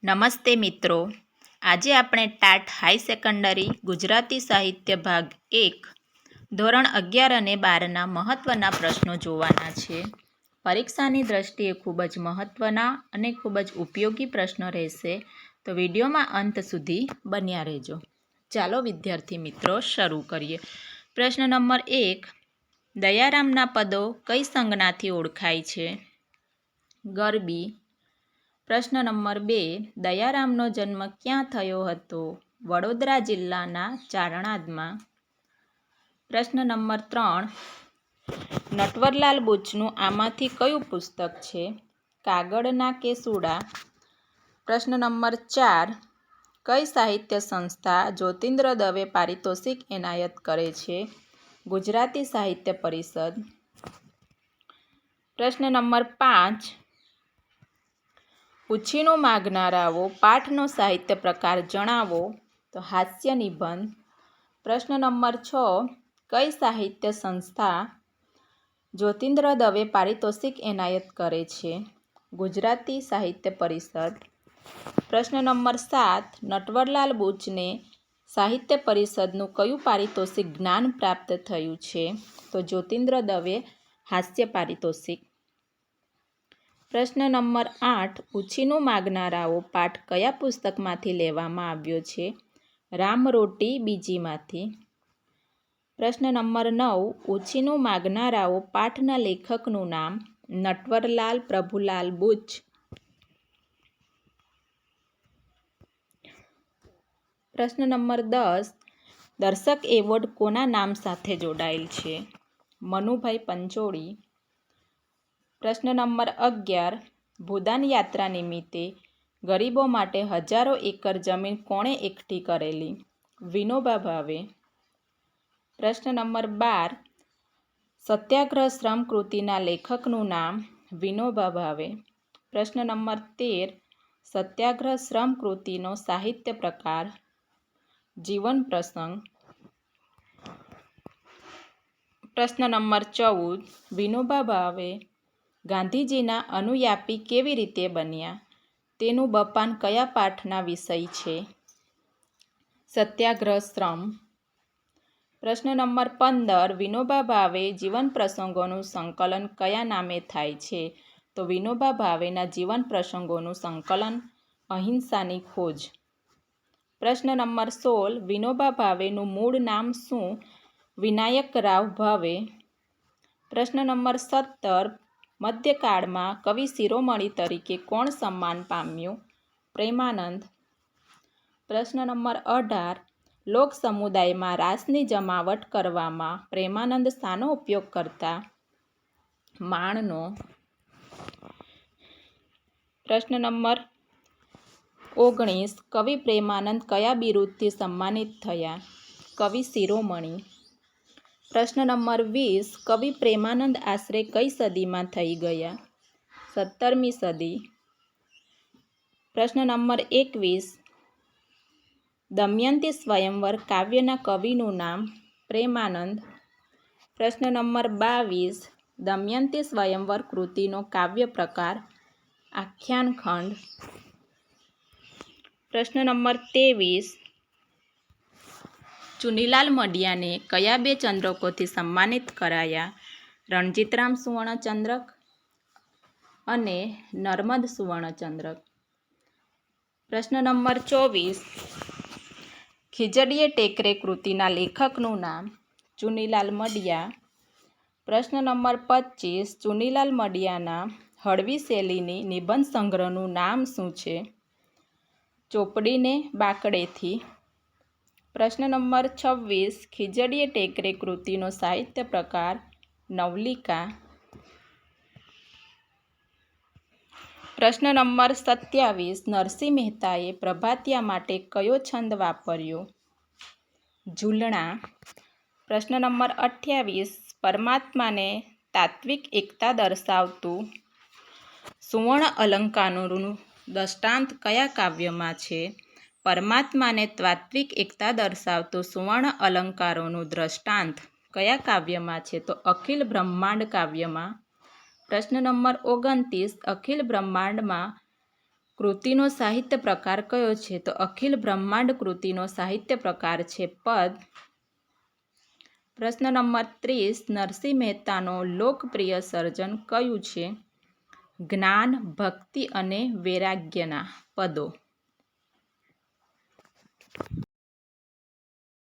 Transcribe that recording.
નમસ્તે મિત્રો, આજે આપણે ટાટ હાઈ સેકન્ડરી ગુજરાતી સાહિત્ય ભાગ 1 ધોરણ 11 અને 12ના મહત્ત્વના પ્રશ્નો જોવાના છે. પરીક્ષાની દ્રષ્ટિએ ખૂબ જ મહત્ત્વના અને ખૂબ જ ઉપયોગી પ્રશ્નો રહેશે, તો વિડીયોમાં અંત સુધી બન્યા રહેજો. ચાલો વિદ્યાર્થી મિત્રો શરૂ કરીએ. પ્રશ્ન નંબર 1, દયારામના પદો કઈ સંજ્ઞાથી ઓળખાય છે? ગરબી. પ્રશ્ન નંબર 2, દયારામનો જન્મ ક્યાં થયો હતો? વડોદરા જિલ્લાના ચારણાદમાં. પ્રશ્ન નંબર 3, નટવરલાલ બુચનું આમાંથી કયું પુસ્તક છે? કાગળના કેસુડા. પ્રશ્ન નંબર 4, કઈ સાહિત્ય સંસ્થા જ્યોતિન્દ્ર દવે પારિતોષિક એનાયત કરે છે? ગુજરાતી સાહિત્ય પરિષદ. પ્રશ્ન નંબર 5, ઉછીનું માગનારાઓ પાઠનો સાહિત્ય પ્રકાર જણાવો. તો હાસ્ય નિબંધ. પ્રશ્ન નંબર 6, કઈ સાહિત્ય સંસ્થા જ્યોતિન્દ્ર દવે પારિતોષિક એનાયત કરે છે? ગુજરાતી સાહિત્ય પરિષદ. પ્રશ્ન નંબર 7, નટવરલાલ બુચને સાહિત્ય પરિષદનું કયું પારિતોષિક જ્ઞાન પ્રાપ્ત થયું છે? તો જ્યોતિન્દ્ર દવે હાસ્ય પારિતોષિક. પ્રશ્ન નંબર 8, ઉછીનું માગનારાઓ પાઠ કયા પુસ્તકમાંથી લેવામાં આવ્યો છે? રામરોટી બીજીમાંથી. પ્રશ્ન નંબર 9, ઉછીનું માગનારાઓ પાઠના લેખકનું નામ? નટવરલાલ પ્રભુલાલ બુચ. પ્રશ્ન નંબર 10, દર્શક એવોર્ડ કોના નામ સાથે જોડાયેલ છે? મનુભાઈ પંચોળી. પ્રશ્ન નંબર 11, ભૂદાન યાત્રા નિમિત્તે ગરીબો માટે હજારો એકર જમીન કોણે એકઠી કરેલી? વિનોબા ભાવે. પ્રશ્ન નંબર 12, સત્યાગ્રહ શ્રમ કૃતિના લેખકનું નામ? વિનોબા ભાવે. પ્રશ્ન નંબર 13, સત્યાગ્રહ શ્રમ કૃતિનો સાહિત્ય પ્રકાર? જીવન પ્રસંગ. પ્રશ્ન નંબર 14, વિનોબા ભાવે ગાંધીજીના અનુયાયી કેવી રીતે બન્યા? તેનું બપાન કયા પાઠના વિષય છે? સત્યાગ્રહ શ્રમ. પ્રશ્ન નંબર 15, વિનોબા ભાવે જીવન પ્રસંગોનું સંકલન કયા નામે થાય છે? તો વિનોબા ભાવેના જીવન પ્રસંગોનું સંકલન અહિંસાની ખોજ. પ્રશ્ન નંબર 16, વિનોબા ભાવેનું મૂળ નામ શું? વિનાયકરાવ ભાવે. પ્રશ્ન નંબર 17, મધ્યકાળમાં કવિ શિરોમણી તરીકે કોણ સન્માન પામ્યું? પ્રેમાનંદ. પ્રશ્ન નંબર 18, લોક સમુદાયમાં રાસની જમાવટ કરવામાં પ્રેમાનંદ શાનો ઉપયોગ કરતા? માણનો. પ્રશ્ન નંબર 19, કવિ પ્રેમાનંદ કયા બિરુદથી સન્માનિત થયા? કવિ શિરોમણી. પ્રશ્ન નંબર 20, કવિ પ્રેમાનંદ આશરે કઈ સદીમાં થઈ ગયા? 17મી સદી. પ્રશ્ન નંબર 21, દમયંતી સ્વયંવર કાવ્યના કવિનું નામ? પ્રેમાનંદ. પ્રશ્ન નંબર 22, દમયંતી સ્વયંવર કૃતિનો કાવ્ય પ્રકાર? આખ્યાન ખંડ. પ્રશ્ન નંબર 23, ચુનીલાલ મડિયાને કયા બે ચંદ્રકોથી સન્માનિત કરાયા? રણજીતરામ સુવર્ણચંદ્રક અને નર્મદ સુવર્ણચંદ્રક. પ્રશ્ન નંબર 24, ખીજડીએ ટેકરે કૃતિના લેખકનું નામ? ચુનીલાલ મડિયા. પ્રશ્ન નંબર 25, ચુનીલાલ મડિયાના હળવી શૈલીની નિબંધ સંગ્રહનું નામ શું છે? ચોપડીને બાકડેથી. પ્રશ્ન નંબર 26, ખીજડીએ ટેકરે કૃતિનો સાહિત્ય પ્રકાર? નવલિકા. પ્રશ્ન નંબર 27, નરસિંહ મહેતાએ પ્રભાતિયા માટે કયો છંદ વાપર્યો? ઝૂલણા. પ્રશ્ન નંબર 28, પરમાત્માને તાત્વિક એકતા દર્શાવતું સુવર્ણ અલંકારોનું દ્રષ્ટાંત કયા કાવ્યમાં છે? પરમાત્માને તાત્વિક એકતા દર્શાવતું સુવર્ણ અલંકારોનું દ્રષ્ટાંત કયા કાવ્યમાં છે? તો અખિલ બ્રહ્માંડ કાવ્યમાં. પ્રશ્ન નંબર 29, અખિલ બ્રહ્માંડમાં કૃતિનો સાહિત્ય પ્રકાર કયો છે? તો અખિલ બ્રહ્માંડ કૃતિનો સાહિત્ય પ્રકાર છે પદ. પ્રશ્ન નંબર 30, નરસિંહ મહેતાનો લોકપ્રિય સર્જન કયું છે? જ્ઞાન, ભક્તિ અને વૈરાગ્યના પદો.